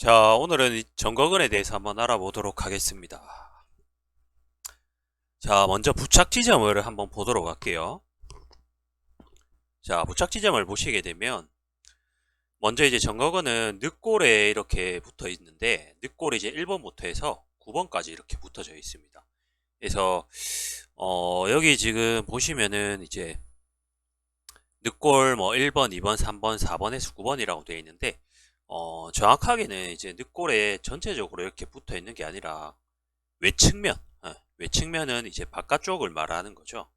자, 오늘은 이 정거근에 대해서 한번 알아보도록 하겠습니다. 자, 먼저 부착 지점을 한번 보도록 할게요. 자, 부착 지점을 보시게 되면 먼저 이제 정거근은 늑골에 이렇게 붙어 있는데 늑골이 이제 1번부터 해서 9번까지 이렇게 붙어져 있습니다. 그래서 여기 지금 보시면은 이제 늑골 뭐 1번, 2번, 3번, 4번에서 9번이라고 되어 있는데 정확하게는 이제 늑골에 전체적으로 이렇게 붙어 있는 게 아니라 외측면, 외측면은 이제 바깥쪽을 말하는 거죠.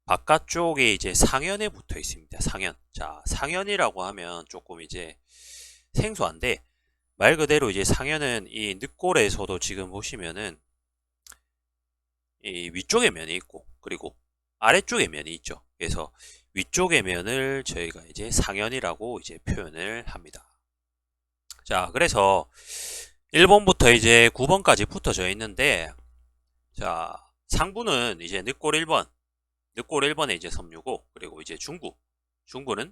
바깥쪽에 이제 상현에 붙어 있습니다. 상현. 자, 상현이라고 하면 조금 이제 생소한데, 말 그대로 이제 상현은 이 늑골에서도 지금 보시면은 이 위쪽에 면이 있고, 그리고 아래쪽에 면이 있죠. 그래서 위쪽의 면을 저희가 이제 상현이라고 이제 표현을 합니다. 자, 그래서 1번부터 이제 9번까지 붙어져 있는데, 자, 상부는 이제 늑골 1번, 늑골 1번에 이제 섬유고, 그리고 이제 중부는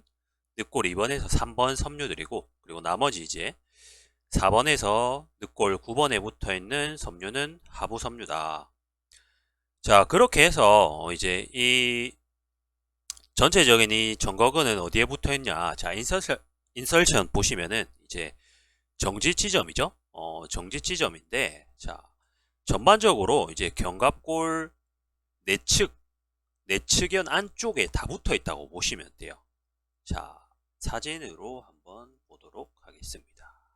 늑골 2번에서 3번 섬유들이고, 그리고 나머지 이제 4번에서 늑골 9번에 붙어 있는 섬유는 하부 섬유다. 자, 그렇게 해서 이제 이 전체적인 이 정거근은 어디에 붙어 있냐? 자, 인설션 보시면은 이제 정지 지점이죠? 정지 지점인데, 자, 전반적으로 이제 견갑골 내측 내측연 안쪽에 다 붙어 있다고 보시면 돼요. 자, 사진으로 한번 보도록 하겠습니다.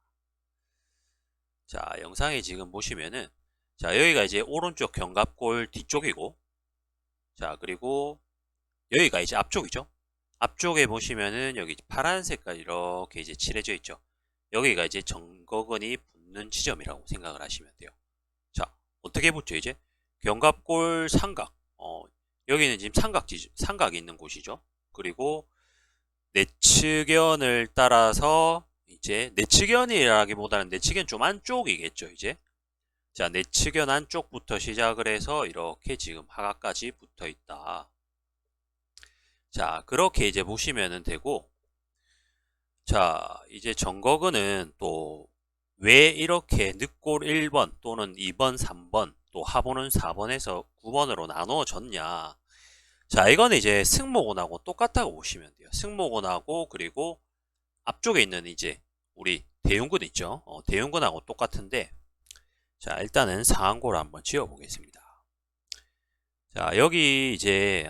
자, 영상에 지금 보시면은, 자, 여기가 이제 오른쪽 견갑골 뒤쪽이고, 자, 그리고 여기가 이제 앞쪽이죠. 앞쪽에 보시면은 여기 파란 색깔 이렇게 이제 칠해져 있죠. 여기가 이제 정거근이 붙는 지점이라고 생각을 하시면 돼요. 자, 어떻게 붙죠, 이제? 견갑골 삼각. 여기는 지금 삼각이 있는 곳이죠. 그리고 내측연을 따라서 이제 내측연이라기보다는 내측연 좀 안쪽이겠죠, 이제. 자, 내측연 안쪽부터 시작을 해서 이렇게 지금 하각까지 붙어 있다. 자, 그렇게 이제 보시면 되고, 자, 이제 정거근은 또 왜 이렇게 늑골 1번 또는 2번, 3번, 또 하보는 4번에서 9번으로 나누어졌냐. 자, 이거는 이제 승모근하고 똑같다고 보시면 돼요. 승모근하고 그리고 앞쪽에 있는 이제 우리 대흉근 있죠. 대흉근하고 똑같은데, 자, 일단은 상안고를 한번 지어보겠습니다. 자, 여기 이제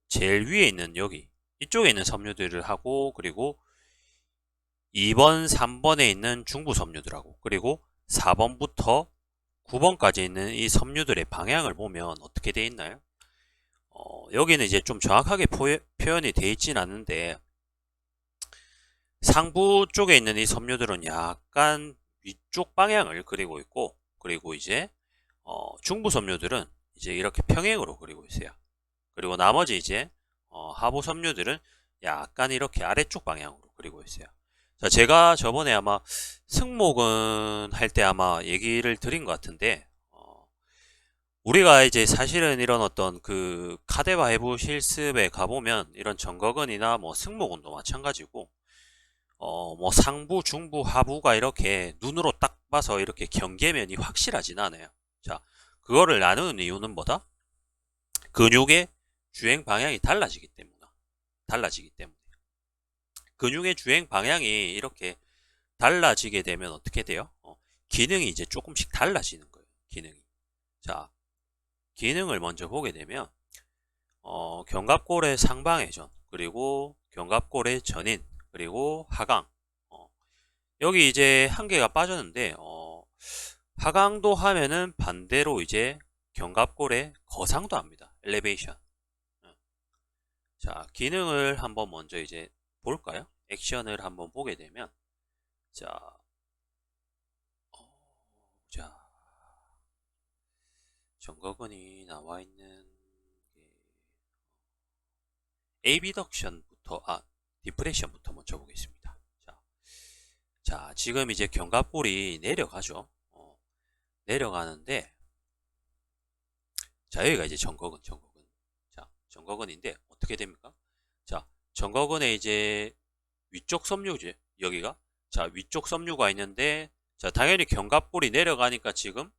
제일 위에 있는 여기 이쪽에 있는 섬유들을 하고, 그리고 2번, 3번에 있는 중부 섬유들하고, 그리고 4번부터 9번까지 있는 이 섬유들의 방향을 보면 어떻게 돼 있나요? 여기는 이제 좀 정확하게 표현이 돼 있진 않는데, 상부 쪽에 있는 이 섬유들은 약간 위쪽 방향을 그리고 있고, 그리고 이제 중부 섬유들은 이제 이렇게 평행으로 그리고 있어요. 그리고 나머지 이제 하부 섬유들은 약간 이렇게 아래쪽 방향으로 그리고 있어요. 자, 제가 저번에 아마 승모근 할 때 아마 얘기를 드린 것 같은데, 우리가 이제 사실은 이런 어떤 그 카데바 해부 실습에 가보면 이런 정거근이나 뭐 승모근도 마찬가지고, 뭐 상부, 중부, 하부가 이렇게 눈으로 딱 봐서 이렇게 경계면이 확실하진 않아요. 자, 그거를 나누는 이유는 뭐다? 근육의 주행 방향이 달라지기 때문에. 근육의 주행 방향이 이렇게 달라지게 되면 어떻게 돼요? 기능이 이제 조금씩 달라지는 거예요. 기능이. 자, 기능을 먼저 보게 되면, 견갑골의 상방회전, 그리고 견갑골의 전인, 그리고 하강. 여기 이제 한 개가 빠졌는데, 하강도 하면은 반대로 이제 견갑골의 거상도 합니다. 엘리베이션. 자, 기능을 한번 먼저 이제 볼까요? 액션을 한번 보게 되면, 자, 자, 정거근이 나와 있는 게 에비덕션부터, 디프레션부터 먼저 보겠습니다. 자, 지금 이제 견갑골이 내려가죠. 내려가는데, 자, 여기가 이제 정거근. 자, 정거근인데, 어떻게 됩니까? 자, 정거근의 이제 위쪽 섬유지, 여기가. 자, 위쪽 섬유가 있는데, 자, 당연히 견갑골이 내려가니까 지금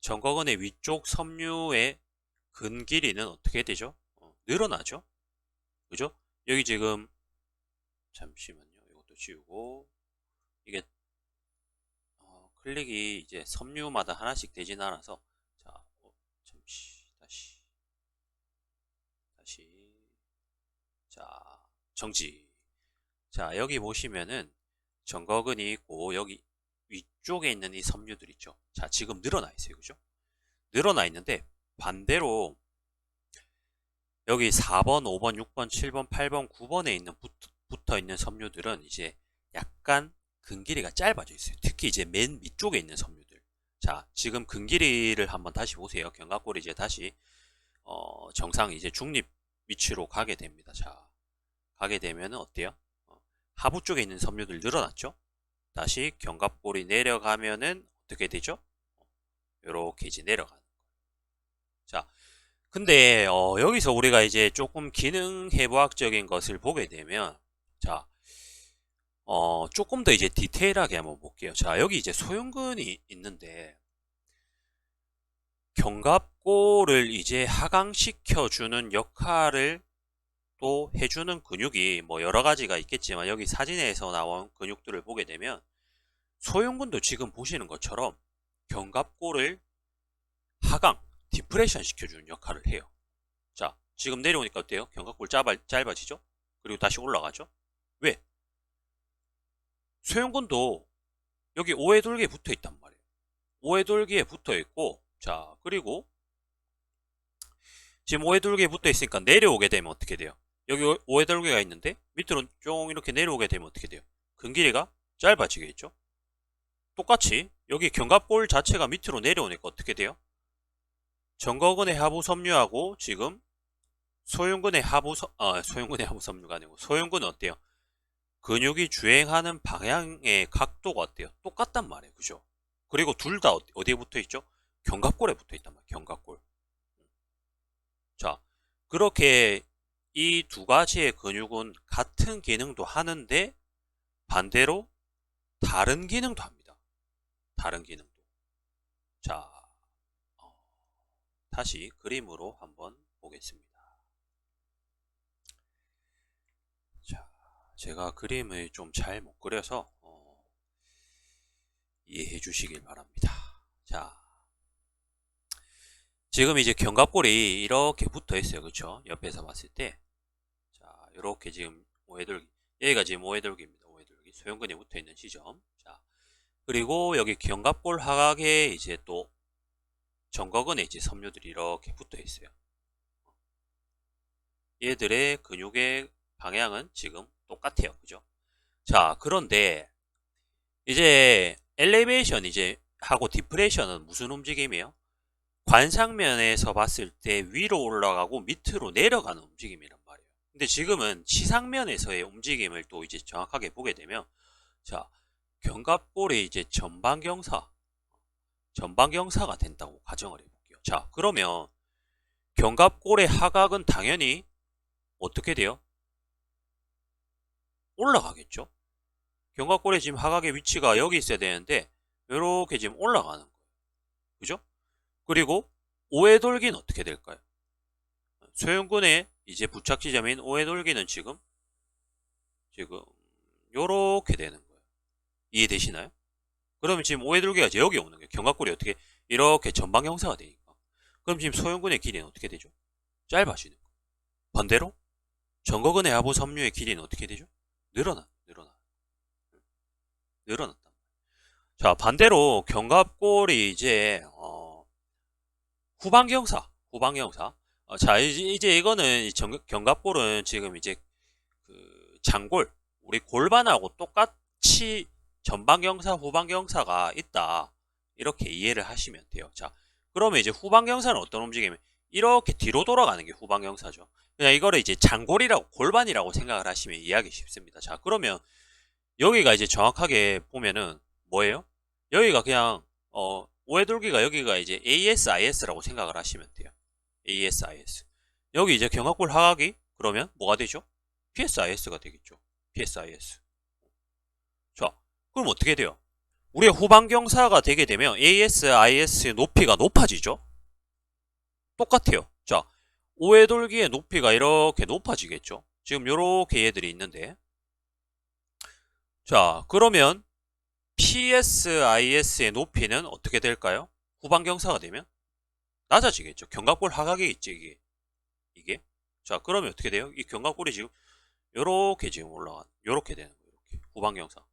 정거근의 위쪽 섬유의 근 길이는 어떻게 되죠? 늘어나죠? 그죠? 여기 지금, 잠시만요. 이것도 지우고, 이게, 클릭이 이제 섬유마다 하나씩 되진 않아서, 자, 다시, 자, 정지. 자, 여기 보시면은 정거근이 있고 여기 위쪽에 있는 이 섬유들 있죠. 자, 지금 늘어나 있어요. 그죠? 늘어나 있는데 반대로 여기 4번, 5번, 6번, 7번, 8번, 9번에 있는 붙어 있는 섬유들은 이제 약간 근 길이가 짧아져 있어요. 특히 이제 맨 위쪽에 있는 섬유들. 자, 지금 근 길이를 한번 다시 보세요. 견갑골이 이제 다시 정상 이제 중립 위치로 가게 됩니다. 자, 가게 되면 어때요? 하부 쪽에 있는 섬유들 늘어났죠? 다시 견갑골이 내려가면은 어떻게 되죠? 요렇게 이제 내려가는 거예요. 자, 근데 여기서 우리가 이제 조금 기능 해부학적인 것을 보게 되면 자, 조금 더 이제 디테일하게 한번 볼게요. 자, 여기 이제 소형근이 있는데 견갑골을 이제 하강시켜 주는 역할을 또 해주는 근육이 뭐 여러 가지가 있겠지만 여기 사진에서 나온 근육들을 보게 되면 소형근도 지금 보시는 것처럼 견갑골을 하강, 디프레션 시켜주는 역할을 해요. 자, 지금 내려오니까 어때요? 견갑골 짧아지죠? 그리고 다시 올라가죠? 왜? 소형근도 여기 오해돌기에 붙어 있단 말이에요. 오해돌기에 붙어 있고, 자, 그리고 지금 오해돌기에 붙어 있으니까 내려오게 되면 어떻게 돼요? 여기 오해돌기가 있는데 밑으로 쫑 이렇게 내려오게 되면 어떻게 돼요? 근 길이가 짧아지겠죠? 똑같이 여기 견갑골 자체가 밑으로 내려오니까 어떻게 돼요? 정거근의 하부 섬유하고 지금 소형근의 소형근의 하부 섬유가 아니고 소형근은 어때요? 근육이 주행하는 방향의 각도가 어때요? 똑같단 말이에요. 그죠? 그리고 둘 다 어디에 붙어 있죠? 견갑골에 붙어 있단 말이에요. 견갑골. 자, 그렇게 이 두 가지의 근육은 같은 기능도 하는데 반대로 다른 기능도 합니다. 다른 기능도. 자, 다시 그림으로 한번 보겠습니다. 자, 제가 그림을 좀 잘 못 그려서 이해해 주시길 바랍니다. 자, 지금 이제 견갑골이 이렇게 붙어 있어요. 그쵸? 옆에서 봤을 때. 자, 이렇게 지금 오해돌기. 여기가 지금 오해돌기입니다. 오해돌기. 소형근이 붙어 있는 지점. 자, 그리고 여기 견갑골 하각에 이제 또 정거근에 이제 섬유들이 이렇게 붙어 있어요. 얘들의 근육의 방향은 지금 똑같아요. 그죠? 자, 그런데 이제 엘리베이션 이제 하고 디프레션은 무슨 움직임이에요? 관상면에서 봤을 때 위로 올라가고 밑으로 내려가는 움직임이란 말이에요. 근데 지금은 시상면에서의 움직임을 또 이제 정확하게 보게 되면 자, 견갑골이 이제 전방경사가 된다고 가정을 해볼게요. 자, 그러면 견갑골의 하각은 당연히 어떻게 돼요? 올라가겠죠? 견갑골의 지금 하각의 위치가 여기 있어야 되는데 이렇게 지금 올라가는 거예요. 그죠? 그리고 오해돌기는 어떻게 될까요? 소형근의 이제 부착 지점인 오해돌기는 지금 요렇게 되는 거예요. 이해되시나요? 그러면 지금 오해돌기가 이제 여기 오는 거예요. 견갑골이 어떻게 이렇게 전방 형사가 되니까. 그럼 지금 소형근의 길이는 어떻게 되죠? 짧아지는 거예요. 반대로 정거근의 하부 섬유의 길이는 어떻게 되죠? 늘어났단 말이에요. 자, 반대로 견갑골이 이제 후방경사. 자, 이제 이거는 견갑골은 지금 이제 그 장골, 우리 골반하고 똑같이 전방경사, 후방경사가 있다. 이렇게 이해를 하시면 돼요. 자, 그러면 이제 후방경사는 어떤 움직임이 이렇게 뒤로 돌아가는 게 후방경사죠. 그냥 이거를 이제 장골이라고, 골반이라고 생각을 하시면 이해하기 쉽습니다. 자, 그러면 여기가 이제 정확하게 보면은 뭐예요? 여기가 그냥 오해돌기가 여기가 이제 ASIS라고 생각을 하시면 돼요. ASIS. 여기 이제 견갑골 하각이 그러면 뭐가 되죠? PSIS가 되겠죠. PSIS. 자, 그럼 어떻게 돼요? 우리가 후방경사가 되게 되면 AS, IS의 높이가 높아지죠? 똑같아요. 자, 오해돌기의 높이가 이렇게 높아지겠죠? 지금 요렇게 얘들이 있는데. 자, 그러면 PSIS의 높이는 어떻게 될까요? 후방경사가 되면 낮아지겠죠. 견갑골 하각이 있지, 이게. 자, 그러면 어떻게 돼요? 이 견갑골이 지금 요렇게 지금 요렇게 되는 거예요. 이렇게. 후방경사.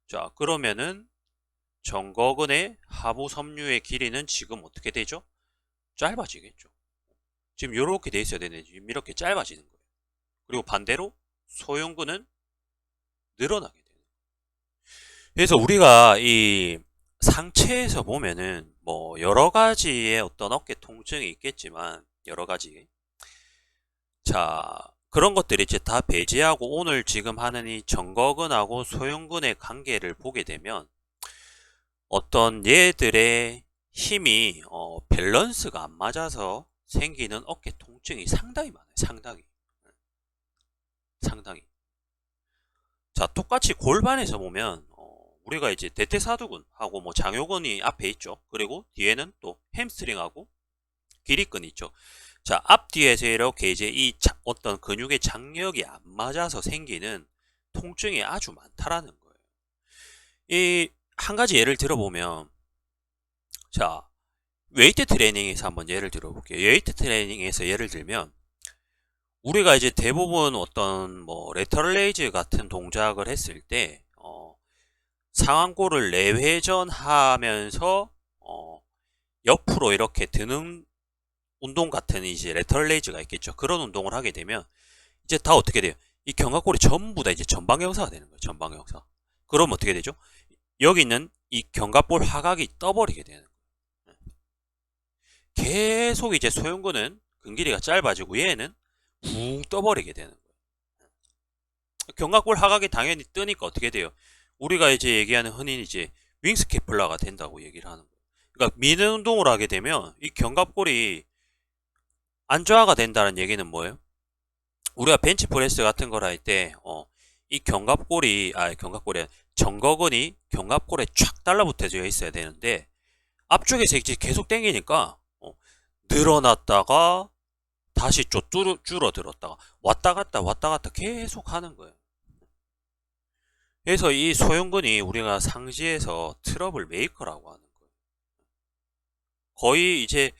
자, 그러면은 정거근의 하부 섬유의 길이는 지금 어떻게 되죠? 짧아지겠죠. 지금 요렇게 돼 있어야 되는데 지금 이렇게 짧아지는 거예요. 그리고 반대로 소흉근은 늘어나게 돼요. 그래서 우리가 이 상체에서 보면은 뭐 여러 가지의 어떤 어깨 통증이 있겠지만 여러 가지. 자, 그런 것들이 이제 다 배제하고 오늘 지금 하는 이 정거근하고 소흉근의 관계를 보게 되면 어떤 얘들의 힘이 밸런스가 안 맞아서 생기는 어깨 통증이 상당히 많아요. 상당히. 자, 똑같이 골반에서 보면 우리가 이제 대퇴사두근하고 뭐 장요근이 앞에 있죠. 그리고 뒤에는 또 햄스트링하고 기립근이 있죠. 자, 앞뒤에서 이렇게 이제 이 어떤 근육의 장력이 안 맞아서 생기는 통증이 아주 많다라는 거예요. 이 한 가지 예를 들어보면, 자, 웨이트 트레이닝에서 한번 예를 들어볼게요. 웨이트 트레이닝에서 예를 들면 우리가 이제 대부분 어떤 뭐 레터럴 레이즈 같은 동작을 했을 때 상완골을 내회전하면서 옆으로 이렇게 드는 운동 같은 이제 레터럴 레이즈가 있겠죠. 그런 운동을 하게 되면 이제 다 어떻게 돼요? 이 견갑골이 전부 다 이제 전방경사가 되는 거예요. 전방경사. 그럼 어떻게 되죠? 여기 있는 이 견갑골 하각이 떠버리게 되는 거예요. 계속 이제 소흉근은 근 길이가 짧아지고 얘는 붕 떠버리게 되는 거예요. 견갑골 하각이 당연히 뜨니까 어떻게 돼요? 우리가 이제 얘기하는 흔히 이제 윙스케플라가 된다고 얘기를 하는 거예요. 그러니까 미는 운동을 하게 되면 이 견갑골이 안정화가 된다는 얘기는 뭐예요? 우리가 벤치프레스 같은 걸 할 때, 이 정거근이 견갑골에 촥 달라붙어져 있어야 되는데, 앞쪽에서 이제 계속 당기니까, 늘어났다가, 다시 좀 줄어들었다가, 왔다 갔다 계속 하는 거예요. 그래서 이 소흉근이 우리가 상지에서 트러블 메이커라고 하는 거예요. 거의 이제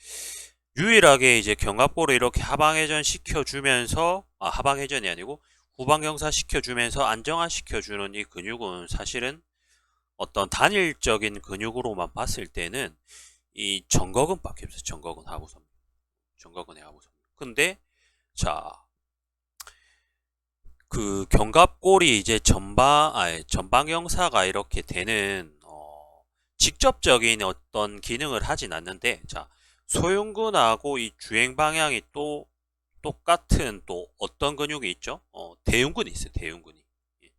유일하게 이제 견갑골을 이렇게 하방회전 시켜주면서 하방회전이 아니고 후방경사 시켜주면서 안정화 시켜주는 이 근육은 사실은 어떤 단일적인 근육으로만 봤을 때는 이 정거근밖에 없어요. 정거근 하부섬유. 정거근의 하부섬유. 근데 자, 그 견갑골이 이제 전방경사가 이렇게 되는 직접적인 어떤 기능을 하진 않는데, 자, 소흉근하고 이 주행 방향이 또 똑같은 또 어떤 근육이 있죠? 대흉근이 있어요. 대흉근이. 예.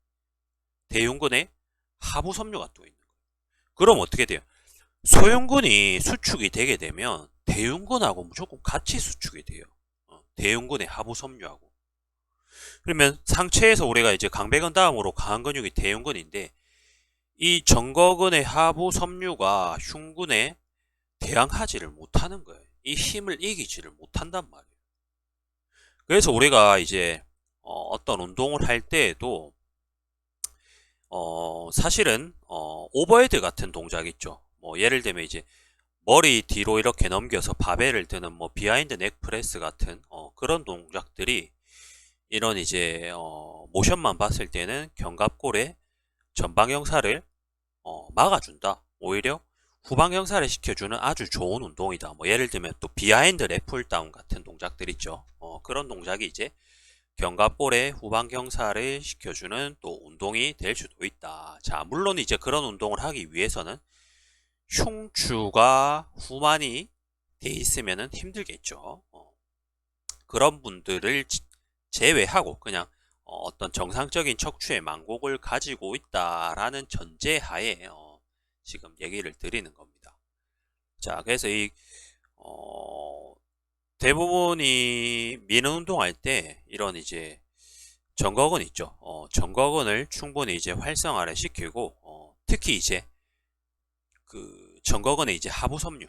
대흉근에 하부 섬유가 또 있는 거예요. 그럼 어떻게 돼요? 소흉근이 수축이 되게 되면 대흉근하고 무조건 같이 수축이 돼요. 대흉근의 하부 섬유하고. 그러면 상체에서 우리가 이제 강배근 다음으로 강한 근육이 대흉근인데 이 정거근의 하부 섬유가 흉근에 대항하지를 못하는 거예요. 이 힘을 이기지를 못한단 말이에요. 그래서 우리가 이제 어떤 운동을 할 때에도 사실은 오버헤드 같은 동작 있죠. 뭐 예를 들면 이제 머리 뒤로 이렇게 넘겨서 바벨을 드는 뭐 비하인드 넥 프레스 같은 그런 동작들이 이런 이제 모션만 봤을 때는 견갑골의 전방형사를 막아준다. 오히려 후방형사를 시켜주는 아주 좋은 운동이다. 뭐 예를 들면 또 비하인드 랩풀다운 같은 동작들 있죠. 그런 동작이 이제 견갑골의 후방경사를 시켜주는 또 운동이 될 수도 있다. 자, 물론 이제 그런 운동을 하기 위해서는 흉추가 후만이 돼 있으면 힘들겠죠. 그런 분들을 제외하고 그냥 어떤 정상적인 척추의 만곡을 가지고 있다라는 전제하에 지금 얘기를 드리는 겁니다. 자, 그래서 이 대부분이 미는 운동할 때 이런 이제 정거근 있죠. 정거근을 충분히 이제 활성화를 시키고, 특히 이제 그 정거근의 이제 하부섬유.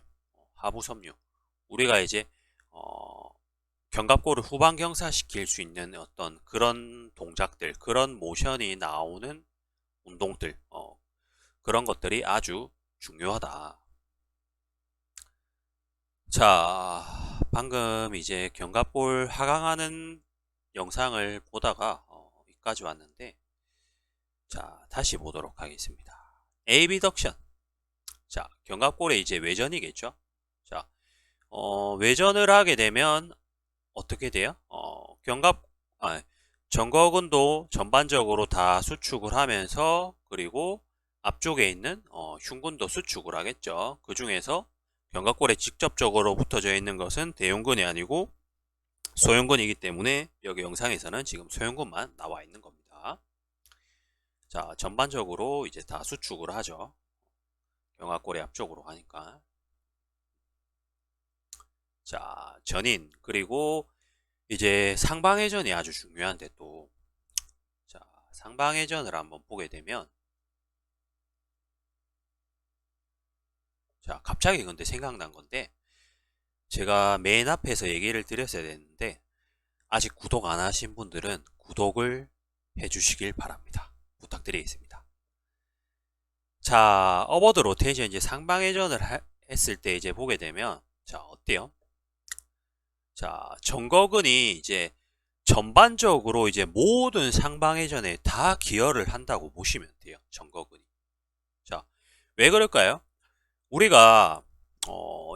우리가 이제 어, 견갑골을 후방 경사시킬 수 있는 어떤 그런 동작들, 그런 모션이 나오는 운동들, 그런 것들이 아주 중요하다. 자, 방금 이제 견갑골 하강하는 영상을 보다가 여기까지 왔는데, 자, 다시 보도록 하겠습니다. 에이비덕션. 자, 견갑골의 이제 외전이겠죠. 자, 외전을 하게 되면 어떻게 돼요? 정거근도 전반적으로 다 수축을 하면서, 그리고 앞쪽에 있는 흉근도 수축을 하겠죠. 그 중에서 견갑골에 직접적으로 붙어져 있는 것은 대흉근이 아니고 소흉근이기 때문에 여기 영상에서는 지금 소흉근만 나와 있는 겁니다. 자, 전반적으로 이제 다 수축을 하죠. 견갑골의 앞쪽으로 가니까. 자, 전인, 그리고 이제 상방회전이 아주 중요한데 또, 자, 상방회전을 한번 보게 되면, 자, 갑자기 근데 생각난 건데, 제가 맨 앞에서 얘기를 드렸어야 되는데, 아직 구독 안 하신 분들은 구독을 해주시길 바랍니다. 부탁드리겠습니다. 자, 어버드 로테이션 이제 상방회전을 했을 때 이제 보게 되면, 자, 어때요? 자, 정거근이 이제 전반적으로 이제 모든 상방회전에 다 기여를 한다고 보시면 돼요. 정거근이. 자, 왜 그럴까요? 우리가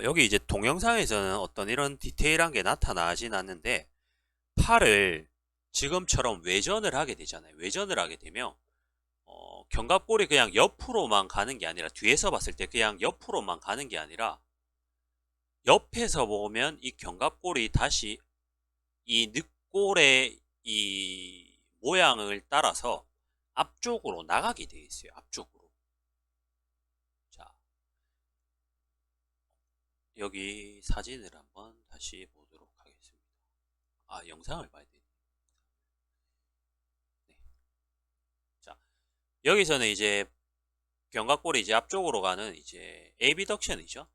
여기 이제 동영상에서는 어떤 이런 디테일한 게 나타나진 않는데, 팔을 지금처럼 외전을 하게 되잖아요. 외전을 하게 되면 견갑골이 그냥 옆으로만 가는 게 아니라, 뒤에서 봤을 때 그냥 옆으로만 가는 게 아니라, 옆에서 보면 이 견갑골이 다시 이 늑골의 이 모양을 따라서 앞쪽으로 나가게 되어 있어요. 앞쪽으로. 자, 여기 사진을 한번 다시 보도록 하겠습니다. 아, 영상을 봐야 되네. 네. 자, 여기서는 이제 견갑골이 이제 앞쪽으로 가는 이제 에비덕션이죠.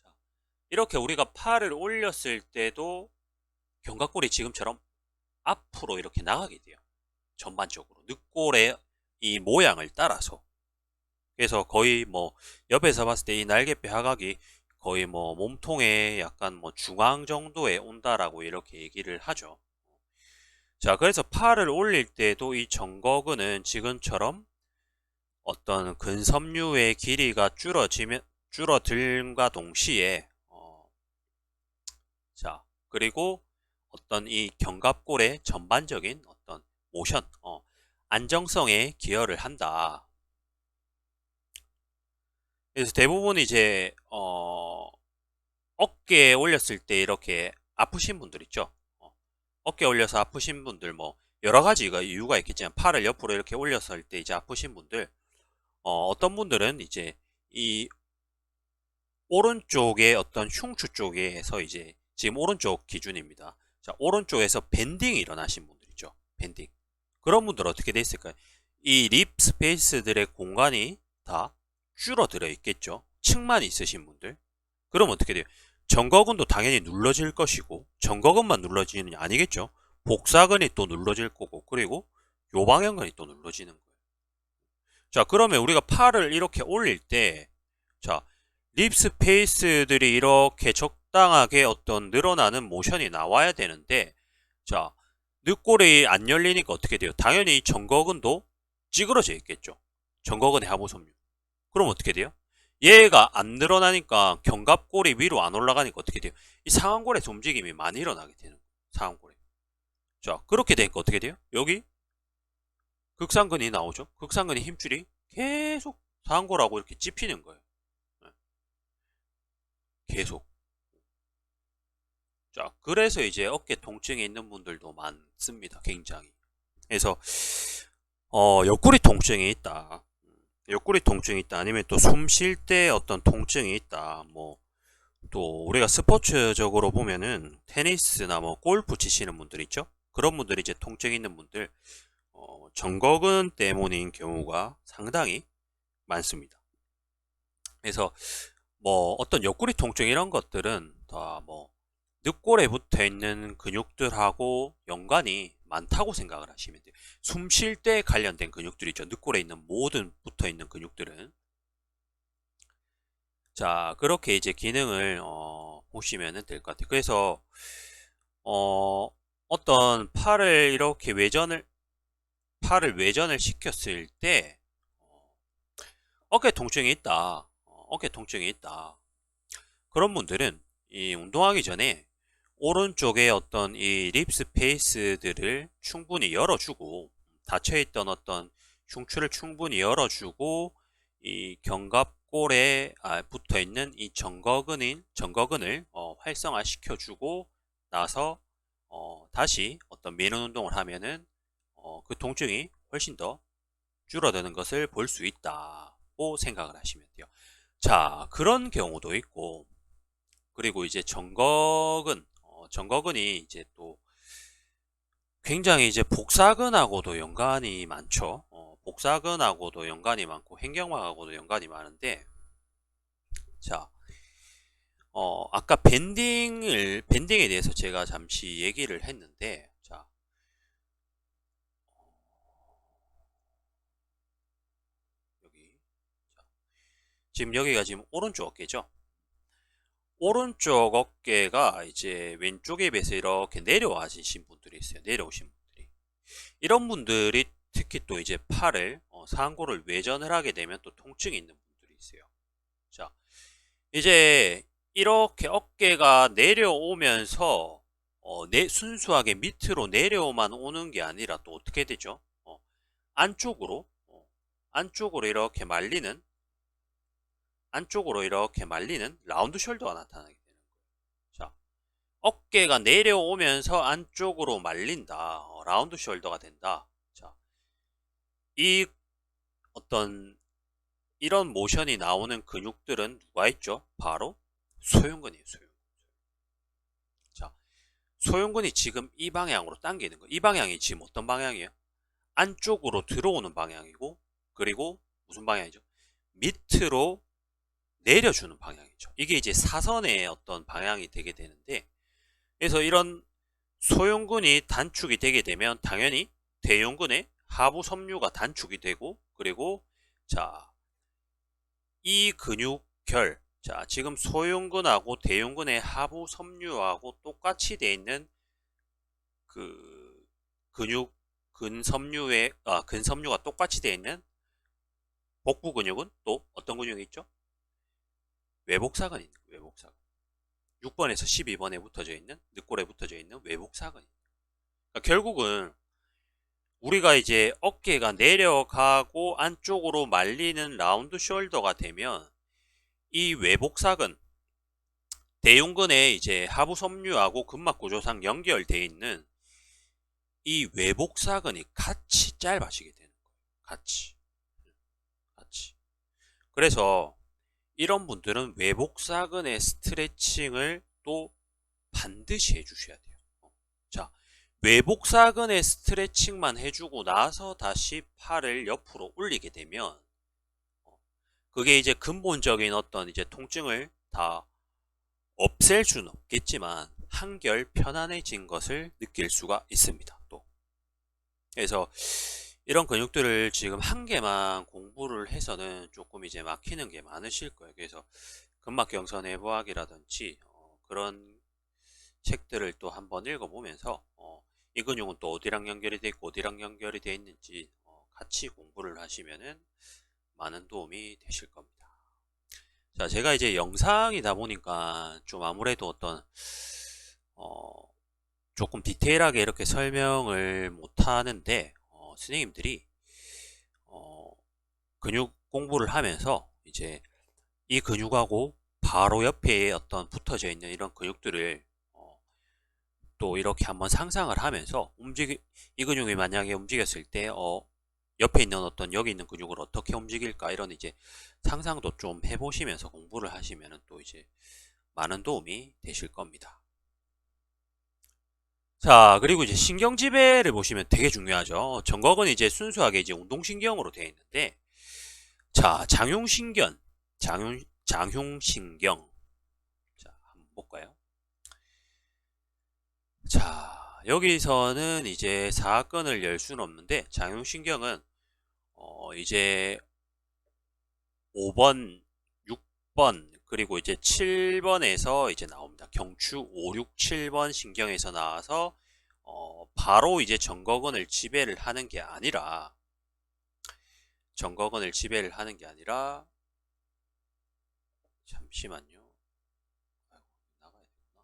자, 이렇게 우리가 팔을 올렸을 때도 견갑골이 지금처럼 앞으로 이렇게 나가게 돼요. 전반적으로 늑골의 이 모양을 따라서. 그래서 거의 뭐 옆에서 봤을 때 이 날개뼈 하각이 거의 뭐 몸통의 약간 뭐 중앙 정도에 온다라고 이렇게 얘기를 하죠. 자, 그래서 팔을 올릴 때도 이 정거근은 지금처럼 어떤 근섬유의 길이가 줄어들과 동시에 자, 그리고 어떤 이 견갑골의 전반적인 어떤 모션, 안정성에 기여를 한다. 그래서 대부분 이제 어깨에 올렸을 때 이렇게 아프신 분들 있죠. 어깨 올려서 아프신 분들 뭐 여러 가지가 이유가 있겠지만, 팔을 옆으로 이렇게 올렸을 때 이제 아프신 분들, 어떤 분들은 이제 이 오른쪽에 어떤 흉추 쪽에서 이제 지금 오른쪽 기준입니다. 자, 오른쪽에서 밴딩이 일어나신 분들 있죠. 밴딩. 그런 분들 어떻게 돼 있을까요? 이 립 스페이스들의 공간이 다 줄어들어 있겠죠. 층만 있으신 분들. 그럼 어떻게 돼요? 정거근도 당연히 눌러질 것이고, 정거근만 눌러지는 게 아니겠죠. 복사근이 또 눌러질 거고, 그리고 요방형근이 또 눌러지는 거예요. 자, 그러면 우리가 팔을 이렇게 올릴 때, 자, 립 스페이스들이 이렇게 적당하게 어떤 늘어나는 모션이 나와야 되는데, 자, 늑골이 안 열리니까 어떻게 돼요? 당연히 정거근도 찌그러져 있겠죠. 정거근의 하부섬유. 그럼 어떻게 돼요? 얘가 안 늘어나니까 견갑골이 위로 안 올라가니까 어떻게 돼요? 이 상완골에서 움직임이 많이 일어나게 되는 거예요. 상완골에. 자, 그렇게 되니까 어떻게 돼요? 여기 극상근이 나오죠. 극상근의 힘줄이 계속 상완골하고 이렇게 찝히는 거예요. 계속. 자, 그래서 이제 어깨 통증이 있는 분들도 많습니다. 굉장히. 그래서 옆구리 통증이 있다. 옆구리 통증이 있다. 아니면 또 숨 쉴 때 어떤 통증이 있다. 뭐 또 우리가 스포츠적으로 보면은 테니스나 뭐 골프 치시는 분들 있죠. 그런 분들이 이제 통증 있는 분들, 정거근 때문인 경우가 상당히 많습니다. 그래서 뭐 어떤 옆구리 통증 이런 것들은 다 뭐 늑골에 붙어 있는 근육들하고 연관이 많다고 생각을 하시면 돼요. 숨 쉴 때 관련된 근육들 있죠. 늑골에 있는 모든 붙어 있는 근육들은. 자, 그렇게 이제 기능을 보시면 될 것 같아요. 그래서 어, 어떤 팔을 외전을 시켰을 때 어깨 통증이 있다. 어깨 통증이 있다. 그런 분들은 이 운동하기 전에 오른쪽에 어떤 이 립 스페이스들을 충분히 열어주고 닫혀있던 어떤 흉추를 충분히 열어주고 이 견갑골에 붙어있는 이 정거근을 활성화시켜주고 나서 다시 어떤 미는 운동을 하면은 그 통증이 훨씬 더 줄어드는 것을 볼 수 있다고 생각을 하시면 돼요. 자, 그런 경우도 있고, 그리고 이제 정거근이 이제 또 굉장히 이제 복사근하고도 연관이 많죠. 복사근하고도 연관이 많고 횡격막하고도 연관이 많은데, 자, 아까 밴딩에 대해서 제가 잠시 얘기를 했는데, 자, 여기, 자, 지금 여기가 지금 오른쪽 어깨죠. 오른쪽 어깨가 이제 왼쪽에 비해서 이렇게 내려와신 분들이 있어요. 내려오신 분들이. 이런 분들이 특히 또 이제 팔을, 상고를 외전을 하게 되면 또 통증이 있는 분들이 있어요. 자, 이제 이렇게 어깨가 내려오면서, 순수하게 밑으로 내려만 오는 게 아니라 또 어떻게 되죠? 안쪽으로, 안쪽으로 이렇게 말리는, 안쪽으로 이렇게 말리는 라운드 숄더가 나타나게 되는 거예요. 자, 어깨가 내려오면서 안쪽으로 말린다. 라운드 숄더가 된다. 자, 이 어떤 이런 모션이 나오는 근육들은 누가 있죠? 바로 소흉근이에요. 소흉근. 자, 소흉근이 지금 이 방향으로 당기는 거. 이 방향이 지금 어떤 방향이에요? 안쪽으로 들어오는 방향이고, 그리고 무슨 방향이죠? 밑으로 내려주는 방향이죠. 이게 이제 사선의 어떤 방향이 되게 되는데, 그래서 이런 소흉근이 단축이 되게 되면 당연히 대흉근의 하부 섬유가 단축이 되고, 그리고 자, 이 근육결, 자, 지금 소흉근하고 대흉근의 하부 섬유하고 똑같이 되어 있는 그 근육 근섬유가 똑같이 되어 있는 복부 근육은 또 어떤 근육이 있죠? 외복사근이 있는 거예요. 외복사근. 6번에서 12번에 붙어져 있는 늑골에 붙어져 있는 외복사근이. 그러니까 결국은 우리가 이제 어깨가 내려가고 안쪽으로 말리는 라운드 숄더가 되면 이 외복사근, 대흉근의 이제 하부 섬유하고 근막 구조상 연결되어 있는 이 외복사근이 같이 짧아지게 되는 거예요. 같이. 그래서 이런 분들은 외복사근의 스트레칭을 또 반드시 해주셔야 돼요. 자, 외복사근의 스트레칭만 해주고 나서 다시 팔을 옆으로 올리게 되면 그게 이제 근본적인 어떤 이제 통증을 다 없앨 수는 없겠지만 한결 편안해진 것을 느낄 수가 있습니다. 또 그래서 이런 근육들을 지금 한 개만 공부를 해서는 조금 이제 막히는 게 많으실 거예요. 그래서 근막경선 해부학이라든지 그런 책들을 또 한번 읽어보면서 이 근육은 또 어디랑 연결이 돼 있고 어디랑 연결이 돼 있는지 같이 공부를 하시면은 많은 도움이 되실 겁니다. 자, 제가 이제 영상이다 보니까 좀 아무래도 어떤 조금 디테일하게 이렇게 설명을 못 하는데 선생님들이 근육 공부를 하면서 이제 이 근육하고 바로 옆에 어떤 붙어져 있는 이런 근육들을 또 이렇게 한번 상상을 하면서 이 근육이 만약에 움직였을 때 옆에 있는 어떤 여기 있는 근육을 어떻게 움직일까 이런 이제 상상도 좀 해보시면서 공부를 하시면 또 이제 많은 도움이 되실 겁니다. 자, 그리고 이제 신경지배를 보시면 되게 중요하죠. 정각은 이제 순수하게 이제 운동신경으로 되어 있는데, 자, 장흉신경. 자, 한번 볼까요? 자, 여기서는 이제 사건을 열 수는 없는데, 장흉신경은, 이제 5번, 6번, 그리고 이제 7번에서 이제 나옵니다. 경추 5, 6, 7번 신경에서 나와서, 바로 이제 정거근을 지배를 하는 게 아니라, 잠시만요. 아이고, 나가야 되구나.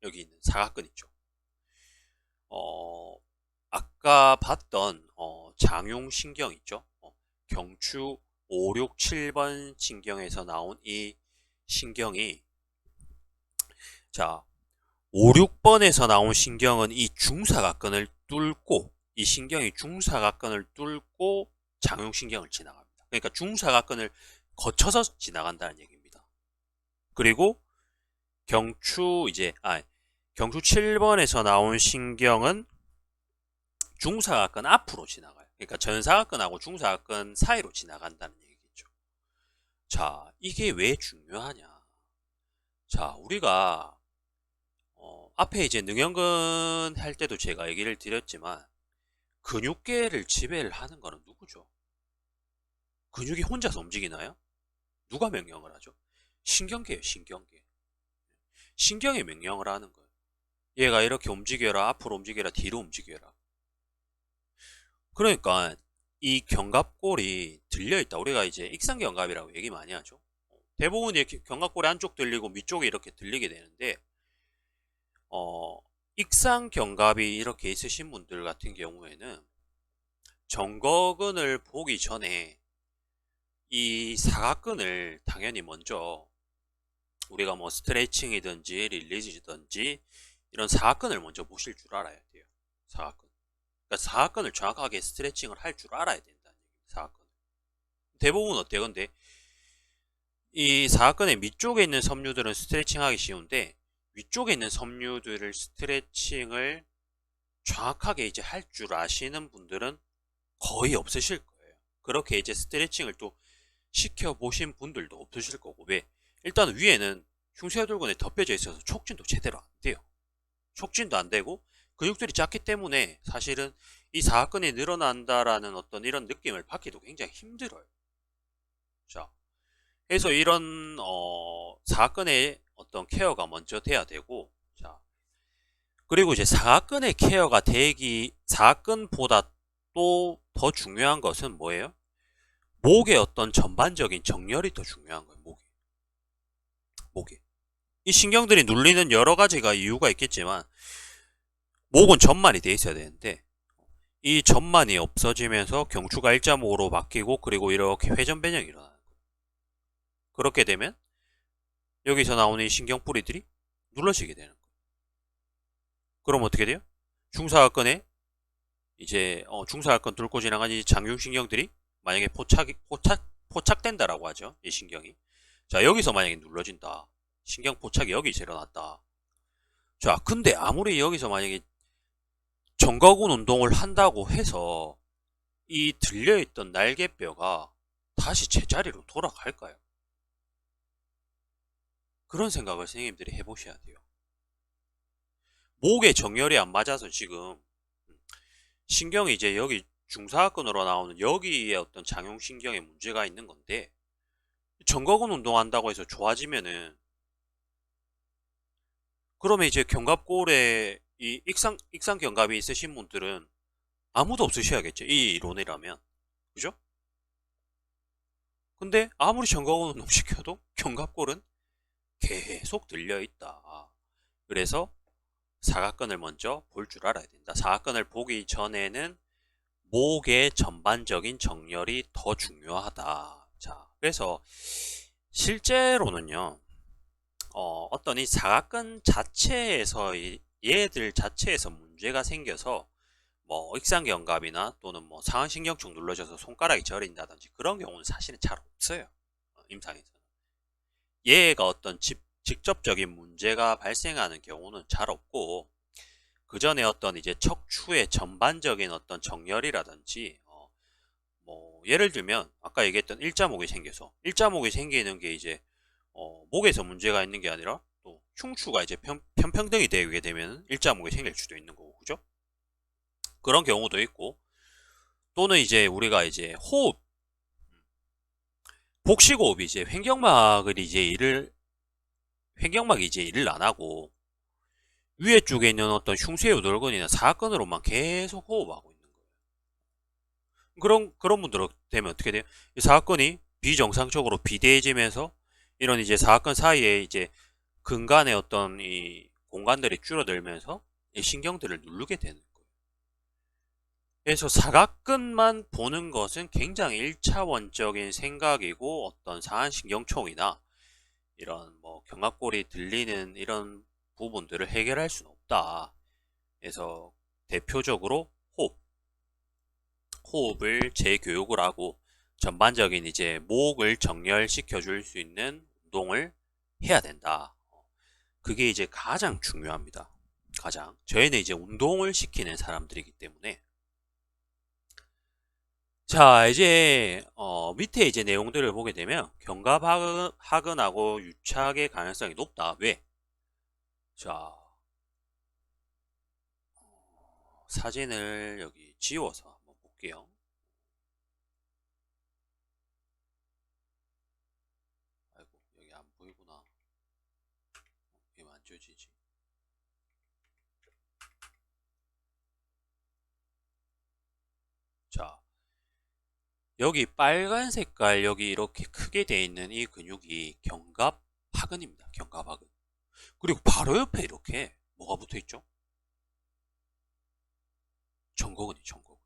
여기 있는 사각근 있죠. 어, 아까 봤던 장용신경 있죠. 경추 5, 6, 7번 신경에서 나온 이 신경이 자 5, 6번에서 나온 신경은 이 중사각근을 뚫고 이 신경이 중사각근을 뚫고 장용신경을 지나갑니다. 그러니까 중사각근을 거쳐서 지나간다는 얘기입니다. 그리고 경추 7번에서 나온 신경은 중사각근 앞으로 지나가요. 그러니까 전사각근하고 중사각근 사이로 지나간다는 얘기죠. 자, 이게 왜 중요하냐? 자, 우리가 앞에 이제 능형근 할 때도 제가 얘기를 드렸지만 근육계를 지배를 하는 거는 누구죠? 근육이 혼자서 움직이나요? 누가 명령을 하죠? 신경계예요, 신경계. 신경이 명령을 하는 거예요. 얘가 이렇게 움직여라, 앞으로 움직여라, 뒤로 움직여라. 그러니까 이 견갑골이 들려있다. 우리가 이제 익상견갑이라고 얘기 많이 하죠. 대부분 이렇게 견갑골이 안쪽 들리고 위쪽에 이렇게 들리게 되는데 익상견갑이 이렇게 있으신 분들 같은 경우에는 정거근을 보기 전에 이 사각근을 당연히 먼저 우리가 뭐 스트레칭이든지 릴리즈든지 이런 사각근을 먼저 보실 줄 알아야 돼요. 사각근. 그러니까 사각근을 정확하게 스트레칭을 할 줄 알아야 된다는 얘기입니다. 사각근. 대부분 어때요? 근데 이 사각근의 밑쪽에 있는 섬유들은 스트레칭하기 쉬운데 위쪽에 있는 섬유들을 스트레칭을 정확하게 이제 할 줄 아시는 분들은 거의 없으실 거예요. 그렇게 이제 스트레칭을 또 시켜보신 분들도 없으실 거고. 왜? 일단 위에는 흉쇄혈돌근에 덮여져 있어서 촉진도 제대로 안 돼요. 촉진도 안 되고 근육들이 작기 때문에 사실은 이 사각근이 늘어난다라는 어떤 이런 느낌을 받기도 굉장히 힘들어요. 자, 그래서 이런 사각근의 어떤 케어가 먼저 돼야 되고, 자, 그리고 이제 사각근의 케어가 되기 사각근보다 또 더 중요한 것은 뭐예요? 목의 어떤 전반적인 정렬이 더 중요한 거예요. 목이. 이 신경들이 눌리는 여러 가지가 이유가 있겠지만 목은 전만이 돼 있어야 되는데 이 전만이 없어지면서 경추가 일자목으로 바뀌고 그리고 이렇게 회전 변형이 일어나는 거예요. 그렇게 되면 여기서 나오는 이 신경뿌리들이 눌러지게 되는 거예요. 그럼 어떻게 돼요? 중사각근에 이제 중사각근 뚫고 지나간 이 장흉신경들이 만약에 포착된다라고 하죠. 이 신경이. 자, 여기서 만약에 눌러진다. 신경 포착이 여기서 일어났다. 자, 근데 아무리 여기서 만약에 정거근 운동을 한다고 해서 이 들려있던 날개뼈가 다시 제자리로 돌아갈까요? 그런 생각을 선생님들이 해보셔야 돼요. 목의 정렬이 안 맞아서 지금 신경이 이제 여기 중사근으로 나오는 여기에 어떤 장용신경에 문제가 있는 건데 정거근 운동한다고 해서 좋아지면은 그러면 이제 견갑골에 이 익상견갑이 있으신 분들은 아무도 없으셔야겠죠. 이 이론이라면. 그죠? 근데 아무리 정거근 운동 시켜도 견갑골은 계속 들려있다. 그래서 사각근을 먼저 볼 줄 알아야 된다. 사각근을 보기 전에는 목의 전반적인 정렬이 더 중요하다. 자, 그래서 실제로는요, 어떤 이 사각근 자체에서 얘들 자체에서 문제가 생겨서 뭐 익상견갑이나 또는 뭐 상완신경축 눌러져서 손가락이 저린다든지 그런 경우는 사실은 잘 없어요. 임상에서는. 얘가 어떤 직접적인 문제가 발생하는 경우는 잘 없고, 그 전에 어떤 이제 척추의 전반적인 어떤 정렬이라든지 뭐 예를 들면 아까 얘기했던 일자목이 생겨서 일자목이 생기는 게 이제 목에서 문제가 있는 게 아니라 또 흉추가 이제 편평등이 되게 되면 일자목이 생길 수도 있는 거고, 그죠? 그런 경우도 있고, 또는 이제 우리가 이제 호흡, 복식호흡이 이제 횡격막이 이제 일을 안 하고 위에 쪽에 있는 어떤 흉쇄 요돌근이나 사근으로만 계속 호흡하고 있는 거예요. 그런 분들 되면 어떻게 돼요? 이 사근이 비정상적으로 비대해지면서 이런 이제 사근 사이에 이제 근간의 어떤 이 공간들이 줄어들면서 이 신경들을 누르게 되는 거예요. 그래서 사각근만 보는 것은 굉장히 1차원적인 생각이고, 어떤 상한신경총이나 이런 뭐 견갑골이 들리는 이런 부분들을 해결할 수는 없다. 그래서 대표적으로 호흡을 재교육을 하고 전반적인 이제 목을 정렬시켜 줄 수 있는 운동을 해야 된다. 그게 이제 가장 중요합니다. 가장. 저희는 이제 운동을 시키는 사람들이기 때문에. 자, 이제 밑에 이제 내용들을 보게 되면 견갑하근하고 유착의 가능성이 높다. 왜? 자, 사진을 여기 지워서 한번 볼게요. 아이고, 여기 안 보이구나. 이게 안 지워지지. 자, 여기 빨간 색깔 여기 이렇게 크게 되어 있는 이 근육이 견갑하근입니다. 견갑하근. 그리고 바로 옆에 이렇게 뭐가 붙어 있죠? 정거근이 정거근.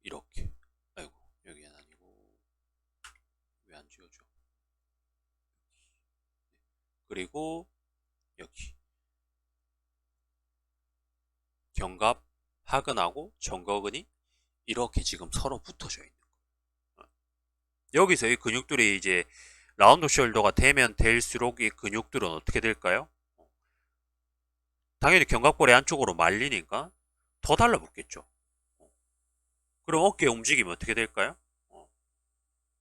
이렇게. 아이고, 여기는 아니고 왜 안 지워져? 그리고 여기 견갑하근하고 정거근이 이렇게 지금 서로 붙어져 있는 거예요. 여기서 이 근육들이 이제 라운드 숄더가 되면 될수록 이 근육들은 어떻게 될까요? 당연히 견갑골의 안쪽으로 말리니까 더 달라붙겠죠. 그럼 어깨 움직이면 어떻게 될까요?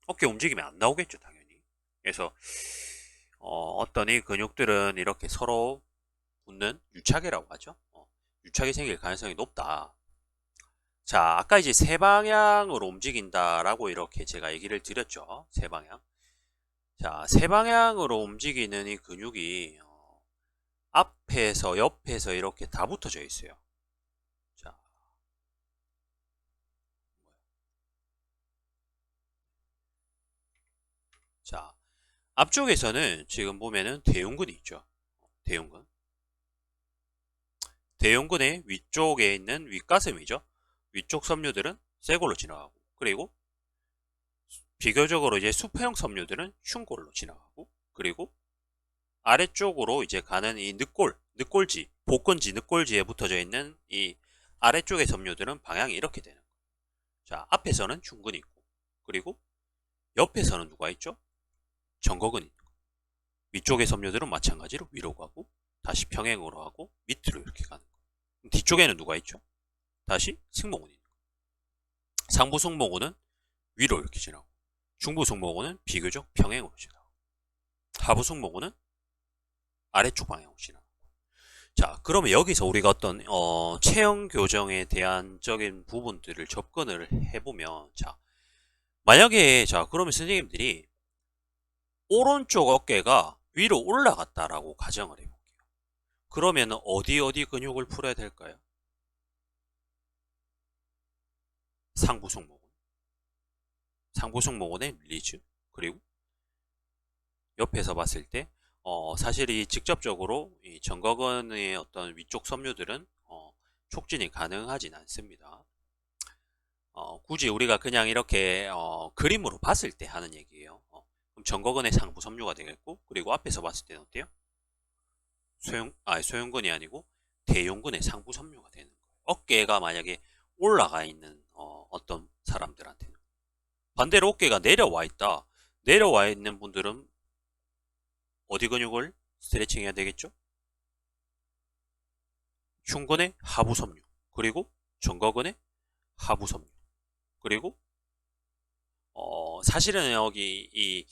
어깨 움직이면 안 나오겠죠, 당연히. 그래서 어떤 이 근육들은 이렇게 서로 붙는 유착이라고 하죠. 유착이 생길 가능성이 높다. 자, 아까 이제 세 방향으로 움직인다라고 이렇게 제가 얘기를 드렸죠. 세 방향. 자, 세 방향으로 움직이는 이 근육이 앞에서 옆에서 이렇게 다 붙어져 있어요. 자, 자, 앞쪽에서는 지금 보면은 대흉근이 있죠. 대흉근. 대흉근의 위쪽에 있는 윗가슴이죠. 위쪽 섬유들은 쇄골로 지나가고, 그리고 비교적으로 이제 수평 섬유들은 흉골로 지나가고, 그리고 아래쪽으로 이제 가는 이 늑골지, 복근지, 늑골지에 붙어져 있는 이 아래쪽의 섬유들은 방향이 이렇게 되는 거예요. 자, 앞에서는 흉근이 있고, 그리고 옆에서는 누가 있죠? 정거근이 있는 거예요. 위쪽의 섬유들은 마찬가지로 위로 가고, 다시 평행으로 하고, 밑으로 이렇게 가는 거예요. 뒤쪽에는 누가 있죠? 다시 승모근이 있는 거예요. 상부 승모근은 위로 이렇게 지나고, 중부 승모근은 비교적 평행으로 지나고, 하부 승모근은 아래쪽 방향으로 지나고. 자, 그러면 여기서 우리가 어떤 체형 교정에 대한 적인 부분들을 접근을 해보면, 자, 만약에 자 그러면 선생님들이 오른쪽 어깨가 위로 올라갔다라고 가정을 해볼게요. 그러면 어디 근육을 풀어야 될까요? 상부 승모근, 상부 승모근의 릴리즈, 그리고 옆에서 봤을 때 사실 이 직접적으로 이 정거근의 어떤 위쪽 섬유들은 촉진이 가능하진 않습니다. 굳이 우리가 그냥 이렇게 그림으로 봤을 때 하는 얘기예요. 그럼 정거근의 상부 섬유가 되겠고, 그리고 앞에서 봤을 때는 어때요? 소형근이 아니고 대흉근의 상부 섬유가 되는 거예요. 어깨가 만약에 올라가 있는 어떤 사람들한테는. 반대로 어깨가 내려와 있다. 내려와 있는 분들은 어디 근육을 스트레칭 해야 되겠죠? 흉근의 하부 섬유, 그리고 정거근의 하부 섬유, 그리고 사실은 여기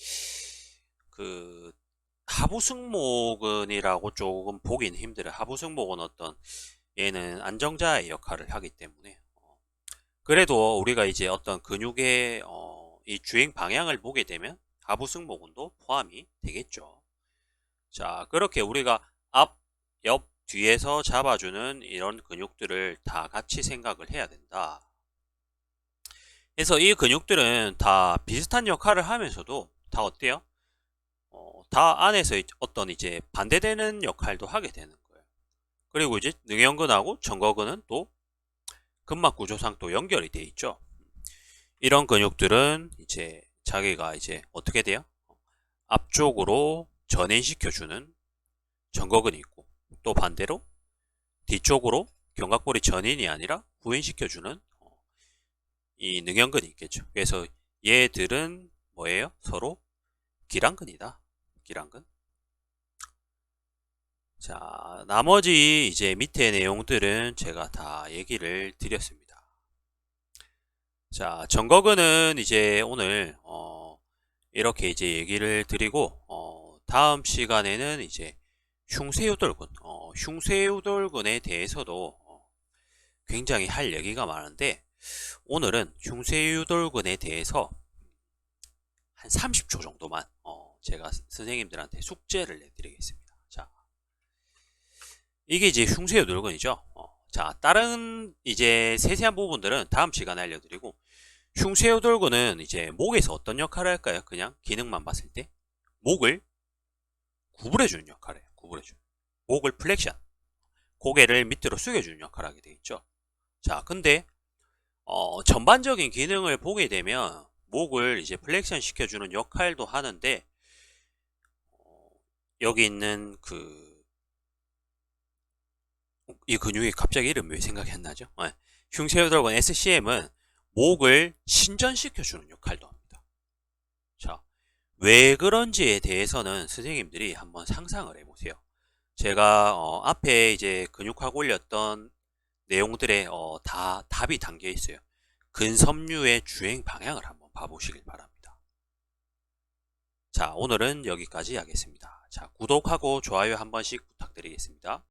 그 하부승모근이라고 조금 보긴 힘들어요. 하부승모근 어떤 얘는 안정자의 역할을 하기 때문에 그래도 우리가 이제 어떤 근육의 이 주행 방향을 보게 되면 하부승모근도 포함이 되겠죠. 자, 그렇게 우리가 앞, 옆, 뒤에서 잡아주는 이런 근육들을 다 같이 생각을 해야 된다. 그래서 이 근육들은 다 비슷한 역할을 하면서도 다 어때요? 다 안에서 어떤 이제 반대되는 역할도 하게 되는 거예요. 그리고 이제 능형근하고 정거근은 또 근막 구조상 또 연결이 돼 있죠. 이런 근육들은 이제 자기가 이제 어떻게 돼요? 앞쪽으로 전인시켜주는 정거근이 있고, 또 반대로 뒤쪽으로 견갑골이 전인이 아니라 후인시켜주는 이 능형근이 있겠죠. 그래서 얘들은 뭐예요? 서로 기랑근이다. 기랑근. 자, 나머지 이제 밑에 내용들은 제가 다 얘기를 드렸습니다. 자, 정거근은 이제 오늘 이렇게 이제 얘기를 드리고 다음 시간에는 이제 흉쇄유돌근, 흉쇄유돌근에 대해서도 굉장히 할 얘기가 많은데 오늘은 흉쇄유돌근에 대해서 한 30초 정도만 제가 선생님들한테 숙제를 내드리겠습니다. 자, 이게 이제 흉쇄유돌근이죠. 자, 다른 이제 세세한 부분들은 다음 시간에 알려드리고 흉쇄유돌근은 이제 목에서 어떤 역할을 할까요? 그냥 기능만 봤을 때 목을 구부려주는 역할을 해요. 구부려주는. 목을 플렉션, 고개를 밑으로 숙여주는 역할을 하게 되겠죠. 자, 근데 전반적인 기능을 보게 되면 목을 이제 플렉션 시켜주는 역할도 하는데 여기 있는 이 근육이 갑자기 이름이 왜 생각이 안 나죠? 흉쇄유돌근 SCM은 목을 신전시켜주는 역할도 합니다. 자, 왜 그런지에 대해서는 선생님들이 한번 상상을 해보세요. 제가 앞에 이제 근육학 올렸던 내용들에 다 답이 담겨 있어요. 근섬유의 주행 방향을 한번 봐보시길 바랍니다. 자, 오늘은 여기까지 하겠습니다. 자, 구독하고 좋아요 한 번씩 부탁드리겠습니다.